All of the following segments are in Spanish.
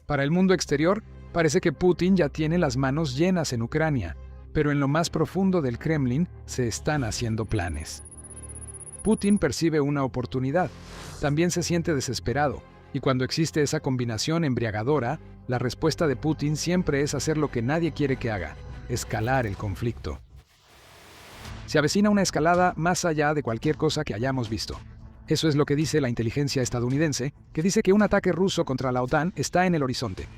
Para el mundo exterior, parece que Putin ya tiene las manos llenas en Ucrania, pero en lo más profundo del Kremlin se están haciendo planes. Putin percibe una oportunidad, también se siente desesperado, y cuando existe esa combinación embriagadora, la respuesta de Putin siempre es hacer lo que nadie quiere que haga: escalar el conflicto. Se avecina una escalada más allá de cualquier cosa que hayamos visto. Eso es lo que dice la inteligencia estadounidense, que dice que un ataque ruso contra la OTAN está en el horizonte.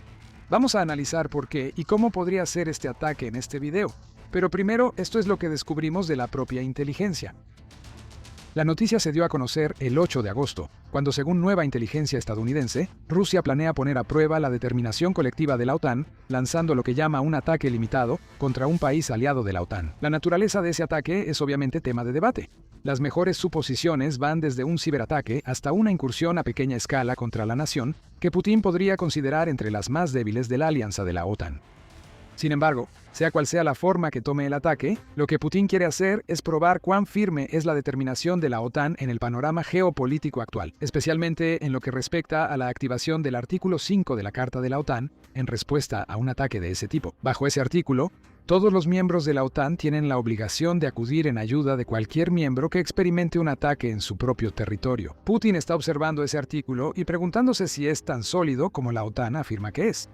Vamos a analizar por qué y cómo podría ser este ataque en este video. Pero primero, esto es lo que descubrimos de la propia inteligencia. La noticia se dio a conocer el 8 de agosto, cuando, según nueva inteligencia estadounidense, Rusia planea poner a prueba la determinación colectiva de la OTAN, lanzando lo que llama un ataque limitado contra un país aliado de la OTAN. La naturaleza de ese ataque es obviamente tema de debate. Las mejores suposiciones van desde un ciberataque hasta una incursión a pequeña escala contra la nación, que Putin podría considerar entre las más débiles de la alianza de la OTAN. Sin embargo, sea cual sea la forma que tome el ataque, lo que Putin quiere hacer es probar cuán firme es la determinación de la OTAN en el panorama geopolítico actual, especialmente en lo que respecta a la activación del artículo 5 de la Carta de la OTAN en respuesta a un ataque de ese tipo. Bajo ese artículo, todos los miembros de la OTAN tienen la obligación de acudir en ayuda de cualquier miembro que experimente un ataque en su propio territorio. Putin está observando ese artículo y preguntándose si es tan sólido como la OTAN afirma que es.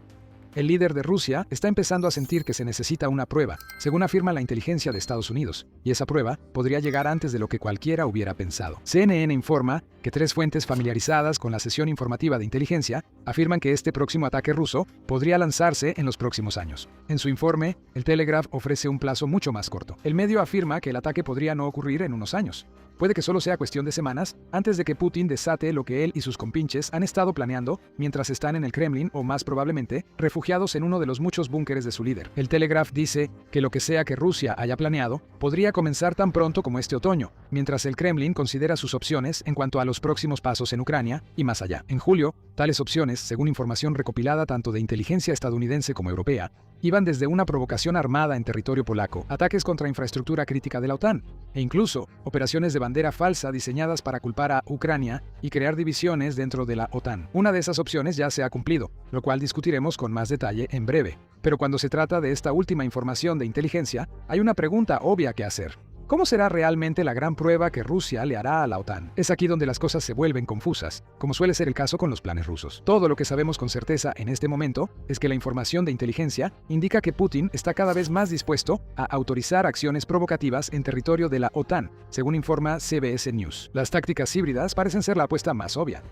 El líder de Rusia está empezando a sentir que se necesita una prueba, según afirma la inteligencia de Estados Unidos, y esa prueba podría llegar antes de lo que cualquiera hubiera pensado. CNN informa que 3 fuentes familiarizadas con la sesión informativa de inteligencia afirman que este próximo ataque ruso podría lanzarse en los próximos años. En su informe, el Telegraph ofrece un plazo mucho más corto. El medio afirma que el ataque podría no ocurrir en unos años. Puede que solo sea cuestión de semanas antes de que Putin desate lo que él y sus compinches han estado planeando mientras están en el Kremlin o, más probablemente, refugiados en uno de los muchos búnkeres de su líder. El Telegraph dice que lo que sea que Rusia haya planeado podría comenzar tan pronto como este otoño, mientras el Kremlin considera sus opciones en cuanto a los próximos pasos en Ucrania y más allá. En julio, tales opciones, según información recopilada tanto de inteligencia estadounidense como europea, iban desde una provocación armada en territorio polaco, ataques contra infraestructura crítica de la OTAN, e incluso operaciones de bandera falsa diseñadas para culpar a Ucrania y crear divisiones dentro de la OTAN. Una de esas opciones ya se ha cumplido, lo cual discutiremos con más detalle en breve. Pero cuando se trata de esta última información de inteligencia, hay una pregunta obvia que hacer. ¿Cómo será realmente la gran prueba que Rusia le hará a la OTAN? Es aquí donde las cosas se vuelven confusas, como suele ser el caso con los planes rusos. Todo lo que sabemos con certeza en este momento es que la información de inteligencia indica que Putin está cada vez más dispuesto a autorizar acciones provocativas en territorio de la OTAN, según informa CBS News. Las tácticas híbridas parecen ser la apuesta más obvia.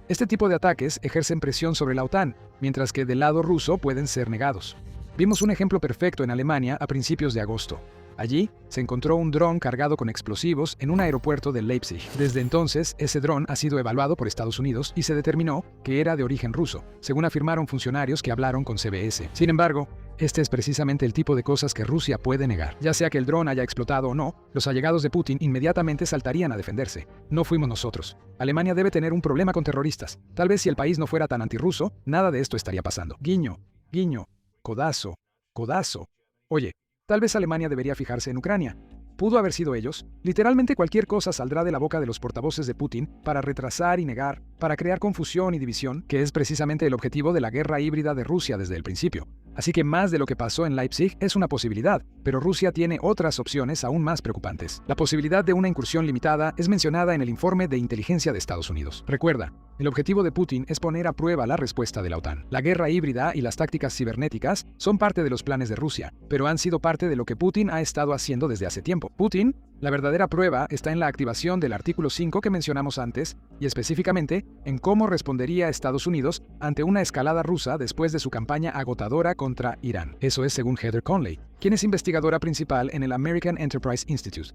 Este tipo de ataques ejercen presión sobre la OTAN, mientras que del lado ruso pueden ser negados. Vimos un ejemplo perfecto en Alemania a principios de agosto. Allí se encontró un dron cargado con explosivos en un aeropuerto de Leipzig. Desde entonces, ese dron ha sido evaluado por Estados Unidos y se determinó que era de origen ruso, según afirmaron funcionarios que hablaron con CBS. Sin embargo, este es precisamente el tipo de cosas que Rusia puede negar. Ya sea que el dron haya explotado o no, los allegados de Putin inmediatamente saltarían a defenderse. No fuimos nosotros. Alemania debe tener un problema con terroristas. Tal vez si el país no fuera tan antirruso, nada de esto estaría pasando. Guiño, guiño, codazo, codazo. Oye, tal vez Alemania debería fijarse en Ucrania. ¿Pudo haber sido ellos? Literalmente cualquier cosa saldrá de la boca de los portavoces de Putin para retrasar y negar, para crear confusión y división, que es precisamente el objetivo de la guerra híbrida de Rusia desde el principio. Así que más de lo que pasó en Leipzig es una posibilidad, pero Rusia tiene otras opciones aún más preocupantes. La posibilidad de una incursión limitada es mencionada en el informe de inteligencia de Estados Unidos. Recuerda, el objetivo de Putin es poner a prueba la respuesta de la OTAN. La guerra híbrida y las tácticas cibernéticas son parte de los planes de Rusia, pero han sido parte de lo que Putin ha estado haciendo desde hace tiempo. Putin, la verdadera prueba está en la activación del artículo 5 que mencionamos antes, y específicamente en cómo respondería Estados Unidos ante una escalada rusa después de su campaña agotadora contra Irán. Eso es según Heather Conley, quien es investigadora principal en el American Enterprise Institute.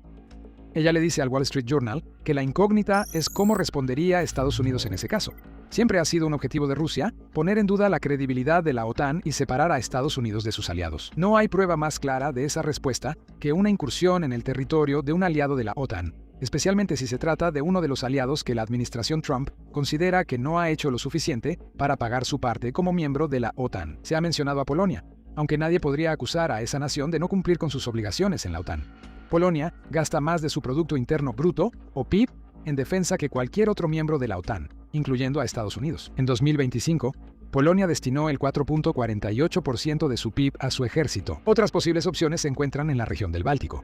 Ella le dice al Wall Street Journal que la incógnita es cómo respondería Estados Unidos en ese caso. Siempre ha sido un objetivo de Rusia poner en duda la credibilidad de la OTAN y separar a Estados Unidos de sus aliados. No hay prueba más clara de esa respuesta que una incursión en el territorio de un aliado de la OTAN, especialmente si se trata de uno de los aliados que la administración Trump considera que no ha hecho lo suficiente para pagar su parte como miembro de la OTAN. Se ha mencionado a Polonia, aunque nadie podría acusar a esa nación de no cumplir con sus obligaciones en la OTAN. Polonia gasta más de su Producto Interno Bruto, o PIB, en defensa que cualquier otro miembro de la OTAN, incluyendo a Estados Unidos. En 2025, Polonia destinó el 4.48% de su PIB a su ejército. Otras posibles opciones se encuentran en la región del Báltico.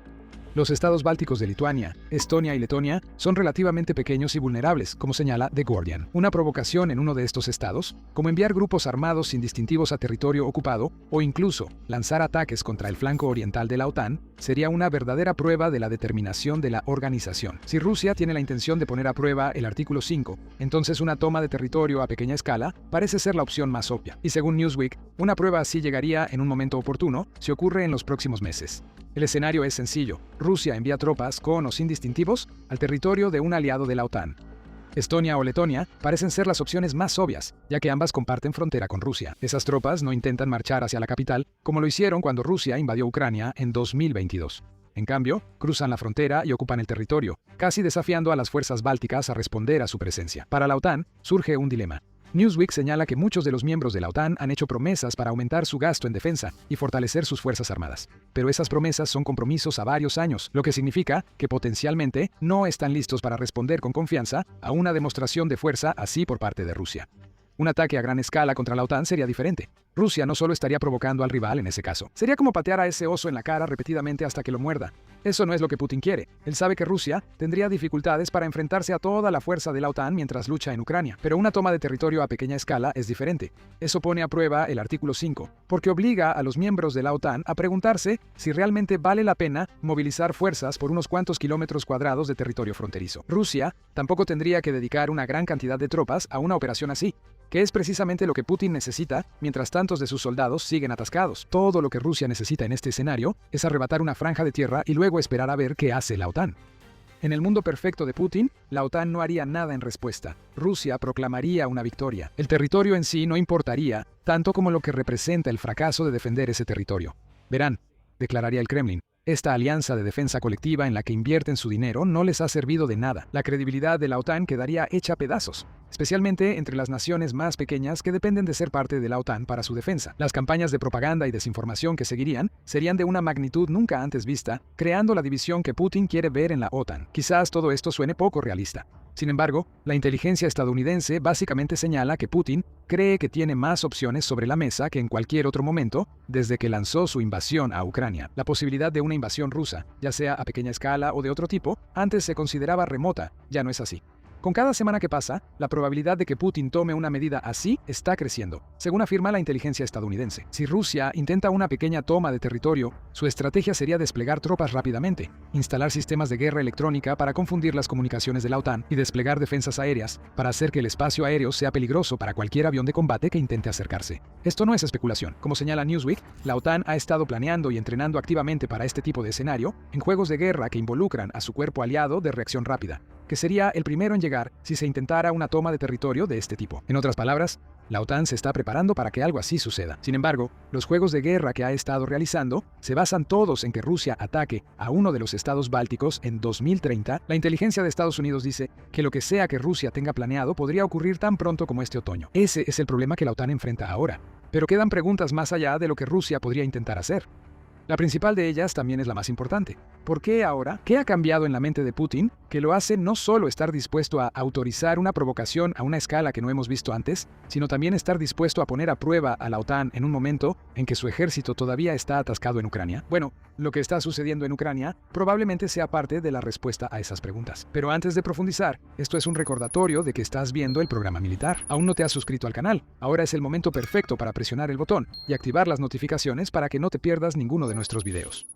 Los estados bálticos de Lituania, Estonia y Letonia son relativamente pequeños y vulnerables, como señala The Guardian. Una provocación en uno de estos estados, como enviar grupos armados sin distintivos a territorio ocupado o incluso lanzar ataques contra el flanco oriental de la OTAN, sería una verdadera prueba de la determinación de la organización. Si Rusia tiene la intención de poner a prueba el artículo 5, entonces una toma de territorio a pequeña escala parece ser la opción más obvia. Y según Newsweek, una prueba así llegaría en un momento oportuno si ocurre en los próximos meses. El escenario es sencillo. Rusia envía tropas con o sin distintivos al territorio de un aliado de la OTAN. Estonia o Letonia parecen ser las opciones más obvias, ya que ambas comparten frontera con Rusia. Esas tropas no intentan marchar hacia la capital, como lo hicieron cuando Rusia invadió Ucrania en 2022. En cambio, cruzan la frontera y ocupan el territorio, casi desafiando a las fuerzas bálticas a responder a su presencia. Para la OTAN, surge un dilema. Newsweek señala que muchos de los miembros de la OTAN han hecho promesas para aumentar su gasto en defensa y fortalecer sus fuerzas armadas. Pero esas promesas son compromisos a varios años, lo que significa que potencialmente no están listos para responder con confianza a una demostración de fuerza así por parte de Rusia. Un ataque a gran escala contra la OTAN sería diferente. Rusia no solo estaría provocando al rival en ese caso. Sería como patear a ese oso en la cara repetidamente hasta que lo muerda. Eso no es lo que Putin quiere. Él sabe que Rusia tendría dificultades para enfrentarse a toda la fuerza de la OTAN mientras lucha en Ucrania. Pero una toma de territorio a pequeña escala es diferente. Eso pone a prueba el artículo 5, porque obliga a los miembros de la OTAN a preguntarse si realmente vale la pena movilizar fuerzas por unos cuantos kilómetros cuadrados de territorio fronterizo. Rusia tampoco tendría que dedicar una gran cantidad de tropas a una operación así, que es precisamente lo que Putin necesita mientras tantos de sus soldados siguen atascados. Todo lo que Rusia necesita en este escenario es arrebatar una franja de tierra y luego esperar a ver qué hace la OTAN. En el mundo perfecto de Putin, la OTAN no haría nada en respuesta. Rusia proclamaría una victoria. El territorio en sí no importaría tanto como lo que representa el fracaso de defender ese territorio. Verán, declararía el Kremlin, esta alianza de defensa colectiva en la que invierten su dinero no les ha servido de nada. La credibilidad de la OTAN quedaría hecha pedazos, especialmente entre las naciones más pequeñas que dependen de ser parte de la OTAN para su defensa. Las campañas de propaganda y desinformación que seguirían serían de una magnitud nunca antes vista, creando la división que Putin quiere ver en la OTAN. Quizás todo esto suene poco realista. Sin embargo, la inteligencia estadounidense básicamente señala que Putin cree que tiene más opciones sobre la mesa que en cualquier otro momento desde que lanzó su invasión a Ucrania. La posibilidad de una invasión rusa, ya sea a pequeña escala o de otro tipo, antes se consideraba remota, ya no es así. Con cada semana que pasa, la probabilidad de que Putin tome una medida así está creciendo, según afirma la inteligencia estadounidense. Si Rusia intenta una pequeña toma de territorio, su estrategia sería desplegar tropas rápidamente, instalar sistemas de guerra electrónica para confundir las comunicaciones de la OTAN y desplegar defensas aéreas para hacer que el espacio aéreo sea peligroso para cualquier avión de combate que intente acercarse. Esto no es especulación. Como señala Newsweek, la OTAN ha estado planeando y entrenando activamente para este tipo de escenario en juegos de guerra que involucran a su cuerpo aliado de reacción rápida, que sería el primero en llegar si se intentara una toma de territorio de este tipo. En otras palabras, la OTAN se está preparando para que algo así suceda. Sin embargo, los juegos de guerra que ha estado realizando se basan todos en que Rusia ataque a uno de los estados bálticos en 2030. La inteligencia de Estados Unidos dice que lo que sea que Rusia tenga planeado podría ocurrir tan pronto como este otoño. Ese es el problema que la OTAN enfrenta ahora. Pero quedan preguntas más allá de lo que Rusia podría intentar hacer. La principal de ellas también es la más importante. ¿Por qué ahora? ¿Qué ha cambiado en la mente de Putin que lo hace no solo estar dispuesto a autorizar una provocación a una escala que no hemos visto antes, sino también estar dispuesto a poner a prueba a la OTAN en un momento en que su ejército todavía está atascado en Ucrania? Bueno, lo que está sucediendo en Ucrania probablemente sea parte de la respuesta a esas preguntas. Pero antes de profundizar, esto es un recordatorio de que estás viendo el programa militar. Aún no te has suscrito al canal. Ahora es el momento perfecto para presionar el botón y activar las notificaciones para que no te pierdas ninguno de nuestros videos.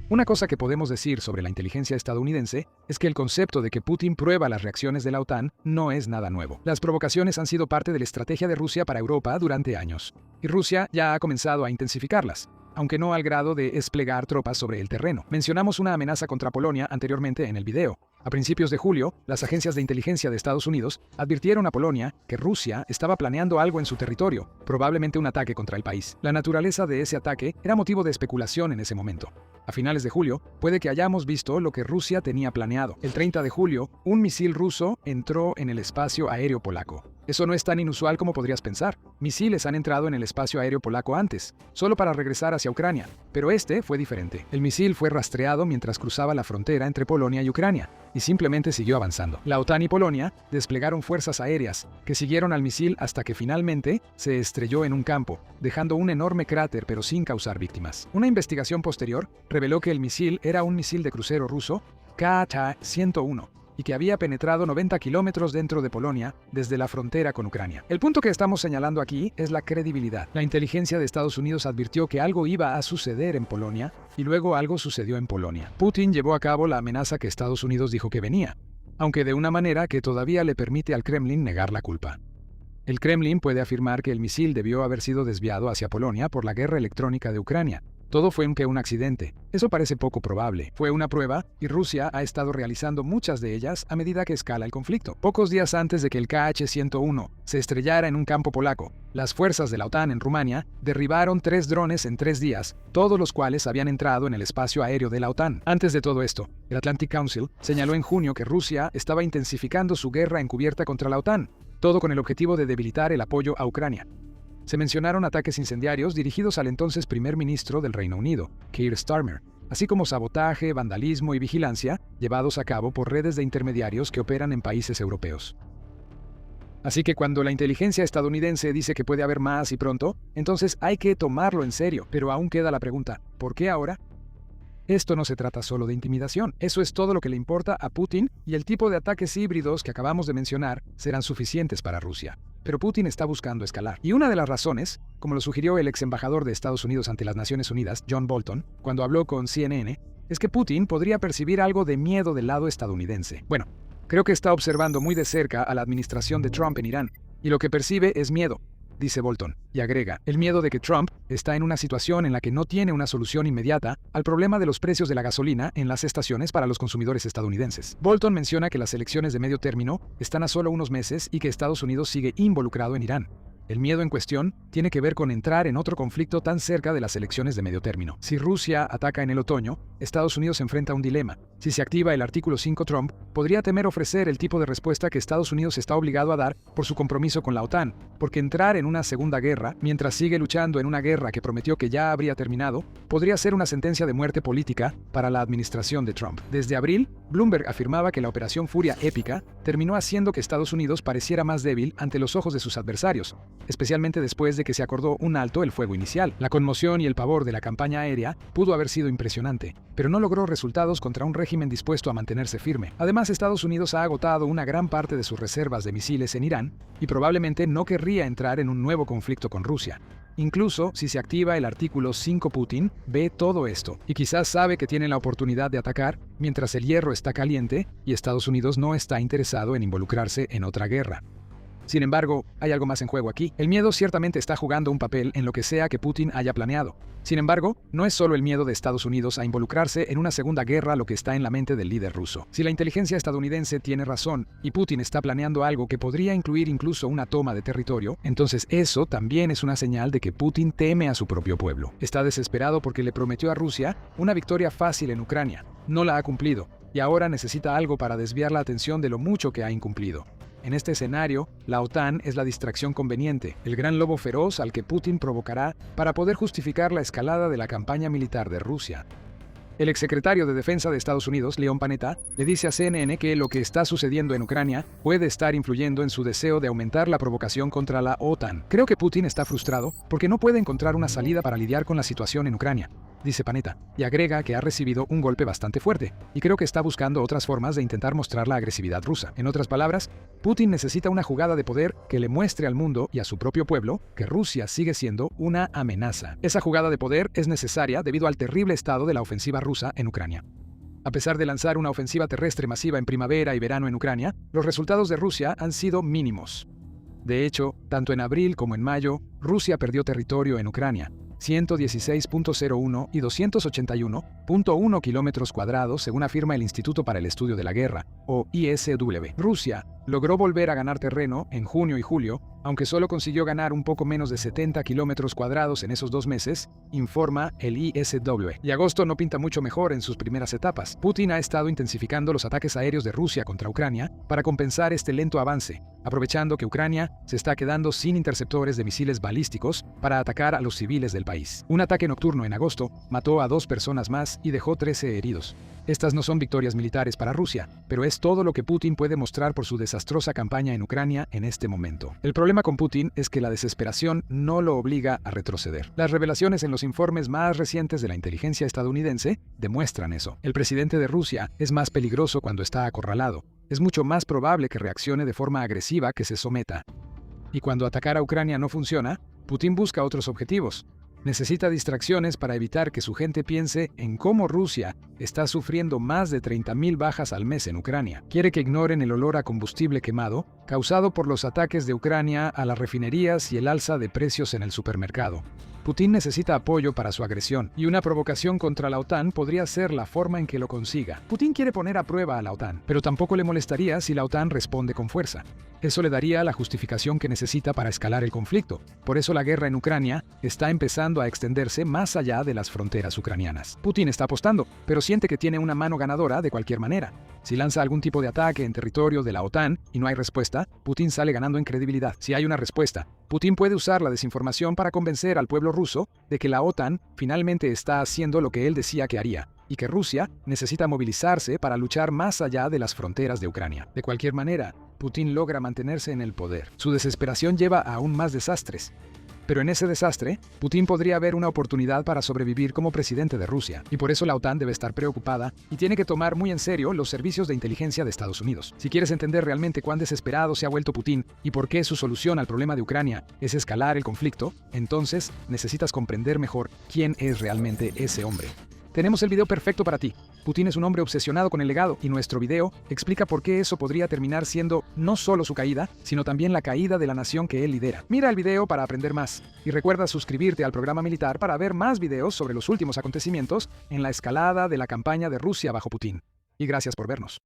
Una cosa que podemos decir sobre la inteligencia estadounidense es que el concepto de que Putin prueba las reacciones de la OTAN no es nada nuevo. Las provocaciones han sido parte de la estrategia de Rusia para Europa durante años, y Rusia ya ha comenzado a intensificarlas, aunque no al grado de desplegar tropas sobre el terreno. Mencionamos una amenaza contra Polonia anteriormente en el video. A principios de julio, las agencias de inteligencia de Estados Unidos advirtieron a Polonia que Rusia estaba planeando algo en su territorio, probablemente un ataque contra el país. La naturaleza de ese ataque era motivo de especulación en ese momento. A finales de julio, puede que hayamos visto lo que Rusia tenía planeado. El 30 de julio, un misil ruso entró en el espacio aéreo polaco. Eso no es tan inusual como podrías pensar. Misiles han entrado en el espacio aéreo polaco antes, solo para regresar hacia Ucrania, pero este fue diferente. El misil fue rastreado mientras cruzaba la frontera entre Polonia y Ucrania, y simplemente siguió avanzando. La OTAN y Polonia desplegaron fuerzas aéreas que siguieron al misil hasta que finalmente se estrelló en un campo, dejando un enorme cráter pero sin causar víctimas. Una investigación posterior reveló que el misil era un misil de crucero ruso Ka-101 y que había penetrado 90 kilómetros dentro de Polonia desde la frontera con Ucrania. El punto que estamos señalando aquí es la credibilidad. La inteligencia de Estados Unidos advirtió que algo iba a suceder en Polonia y luego algo sucedió en Polonia. Putin llevó a cabo la amenaza que Estados Unidos dijo que venía, aunque de una manera que todavía le permite al Kremlin negar la culpa. El Kremlin puede afirmar que el misil debió haber sido desviado hacia Polonia por la guerra electrónica de Ucrania. Todo fue un accidente. Eso parece poco probable. Fue una prueba y Rusia ha estado realizando muchas de ellas a medida que escala el conflicto. Pocos días antes de que el Kh-101 se estrellara en un campo polaco, las fuerzas de la OTAN en Rumania derribaron 3 drones en 3 días, todos los cuales habían entrado en el espacio aéreo de la OTAN. Antes de todo esto, el Atlantic Council señaló en junio que Rusia estaba intensificando su guerra encubierta contra la OTAN, todo con el objetivo de debilitar el apoyo a Ucrania. Se mencionaron ataques incendiarios dirigidos al entonces primer ministro del Reino Unido, Keir Starmer, así como sabotaje, vandalismo y vigilancia llevados a cabo por redes de intermediarios que operan en países europeos. Así que cuando la inteligencia estadounidense dice que puede haber más y pronto, entonces hay que tomarlo en serio, pero aún queda la pregunta, ¿por qué ahora? Esto no se trata solo de intimidación, eso es todo lo que le importa a Putin y el tipo de ataques híbridos que acabamos de mencionar serán suficientes para Rusia. Pero Putin está buscando escalar. Y una de las razones, como lo sugirió el ex embajador de Estados Unidos ante las Naciones Unidas, John Bolton, cuando habló con CNN, es que Putin podría percibir algo de miedo del lado estadounidense. Bueno, creo que está observando muy de cerca a la administración de Trump en Irán, y lo que percibe es miedo, dice Bolton, y agrega, el miedo de que Trump está en una situación en la que no tiene una solución inmediata al problema de los precios de la gasolina en las estaciones para los consumidores estadounidenses. Bolton menciona que las elecciones de medio término están a solo unos meses y que Estados Unidos sigue involucrado en Irán. El miedo en cuestión tiene que ver con entrar en otro conflicto tan cerca de las elecciones de medio término. Si Rusia ataca en el otoño, Estados Unidos enfrenta un dilema. Si se activa el artículo 5 Trump, podría temer ofrecer el tipo de respuesta que Estados Unidos está obligado a dar por su compromiso con la OTAN, porque entrar en una segunda guerra, mientras sigue luchando en una guerra que prometió que ya habría terminado, podría ser una sentencia de muerte política para la administración de Trump. Desde abril, Bloomberg afirmaba que la Operación Furia Épica terminó haciendo que Estados Unidos pareciera más débil ante los ojos de sus adversarios, especialmente después de que se acordó un alto el fuego inicial. La conmoción y el pavor de la campaña aérea pudo haber sido impresionante, pero no logró resultados contra un régimen dispuesto a mantenerse firme. Además, Estados Unidos ha agotado una gran parte de sus reservas de misiles en Irán y probablemente no querría entrar en un nuevo conflicto con Rusia. Incluso si se activa el artículo 5, Putin ve todo esto y quizás sabe que tiene la oportunidad de atacar mientras el hierro está caliente y Estados Unidos no está interesado en involucrarse en otra guerra. Sin embargo, hay algo más en juego aquí. El miedo ciertamente está jugando un papel en lo que sea que Putin haya planeado. Sin embargo, no es solo el miedo de Estados Unidos a involucrarse en una segunda guerra lo que está en la mente del líder ruso. Si la inteligencia estadounidense tiene razón y Putin está planeando algo que podría incluir incluso una toma de territorio, entonces eso también es una señal de que Putin teme a su propio pueblo. Está desesperado porque le prometió a Rusia una victoria fácil en Ucrania. No la ha cumplido y ahora necesita algo para desviar la atención de lo mucho que ha incumplido. En este escenario, la OTAN es la distracción conveniente, el gran lobo feroz al que Putin provocará para poder justificar la escalada de la campaña militar de Rusia. El exsecretario de Defensa de Estados Unidos, Leon Panetta, le dice a CNN que lo que está sucediendo en Ucrania puede estar influyendo en su deseo de aumentar la provocación contra la OTAN. Creo que Putin está frustrado porque no puede encontrar una salida para lidiar con la situación en Ucrania, dice Panetta, y agrega que ha recibido un golpe bastante fuerte, y creo que está buscando otras formas de intentar mostrar la agresividad rusa. En otras palabras, Putin necesita una jugada de poder que le muestre al mundo y a su propio pueblo que Rusia sigue siendo una amenaza. Esa jugada de poder es necesaria debido al terrible estado de la ofensiva rusa en Ucrania. A pesar de lanzar una ofensiva terrestre masiva en primavera y verano en Ucrania, los resultados de Rusia han sido mínimos. De hecho, tanto en abril como en mayo, Rusia perdió territorio en Ucrania, 116.01 y 281.1 kilómetros cuadrados según afirma el Instituto para el Estudio de la Guerra, o ISW. Rusia logró volver a ganar terreno en junio y julio, aunque solo consiguió ganar un poco menos de 70 kilómetros cuadrados en esos 2 meses, informa el ISW. Y agosto no pinta mucho mejor en sus primeras etapas. Putin ha estado intensificando los ataques aéreos de Rusia contra Ucrania para compensar este lento avance, aprovechando que Ucrania se está quedando sin interceptores de misiles balísticos para atacar a los civiles del país. Un ataque nocturno en agosto mató a 2 personas más y dejó 13 heridos. Estas no son victorias militares para Rusia, pero es todo lo que Putin puede mostrar por su desastrosa campaña en Ucrania en este momento. El problema con Putin es que la desesperación no lo obliga a retroceder. Las revelaciones en los informes más recientes de la inteligencia estadounidense demuestran eso. El presidente de Rusia es más peligroso cuando está acorralado. Es mucho más probable que reaccione de forma agresiva que se someta. Y cuando atacar a Ucrania no funciona, Putin busca otros objetivos. Necesita distracciones para evitar que su gente piense en cómo Rusia está sufriendo más de 30.000 bajas al mes en Ucrania. Quiere que ignoren el olor a combustible quemado causado por los ataques de Ucrania a las refinerías y el alza de precios en el supermercado. Putin necesita apoyo para su agresión, y una provocación contra la OTAN podría ser la forma en que lo consiga. Putin quiere poner a prueba a la OTAN, pero tampoco le molestaría si la OTAN responde con fuerza. Eso le daría la justificación que necesita para escalar el conflicto. Por eso la guerra en Ucrania está empezando a extenderse más allá de las fronteras ucranianas. Putin está apostando, pero siente que tiene una mano ganadora de cualquier manera. Si lanza algún tipo de ataque en territorio de la OTAN y no hay respuesta, Putin sale ganando en credibilidad. Si hay una respuesta, Putin puede usar la desinformación para convencer al pueblo ruso de que la OTAN finalmente está haciendo lo que él decía que haría, y que Rusia necesita movilizarse para luchar más allá de las fronteras de Ucrania. De cualquier manera, Putin logra mantenerse en el poder. Su desesperación lleva a aún más desastres. Pero en ese desastre, Putin podría ver una oportunidad para sobrevivir como presidente de Rusia, y por eso la OTAN debe estar preocupada y tiene que tomar muy en serio los servicios de inteligencia de Estados Unidos. Si quieres entender realmente cuán desesperado se ha vuelto Putin y por qué su solución al problema de Ucrania es escalar el conflicto, entonces necesitas comprender mejor quién es realmente ese hombre. Tenemos el video perfecto para ti. Putin es un hombre obsesionado con el legado, y nuestro video explica por qué eso podría terminar siendo no solo su caída, sino también la caída de la nación que él lidera. Mira el video para aprender más, y recuerda suscribirte al programa militar para ver más videos sobre los últimos acontecimientos en la escalada de la campaña de Rusia bajo Putin. Y gracias por vernos.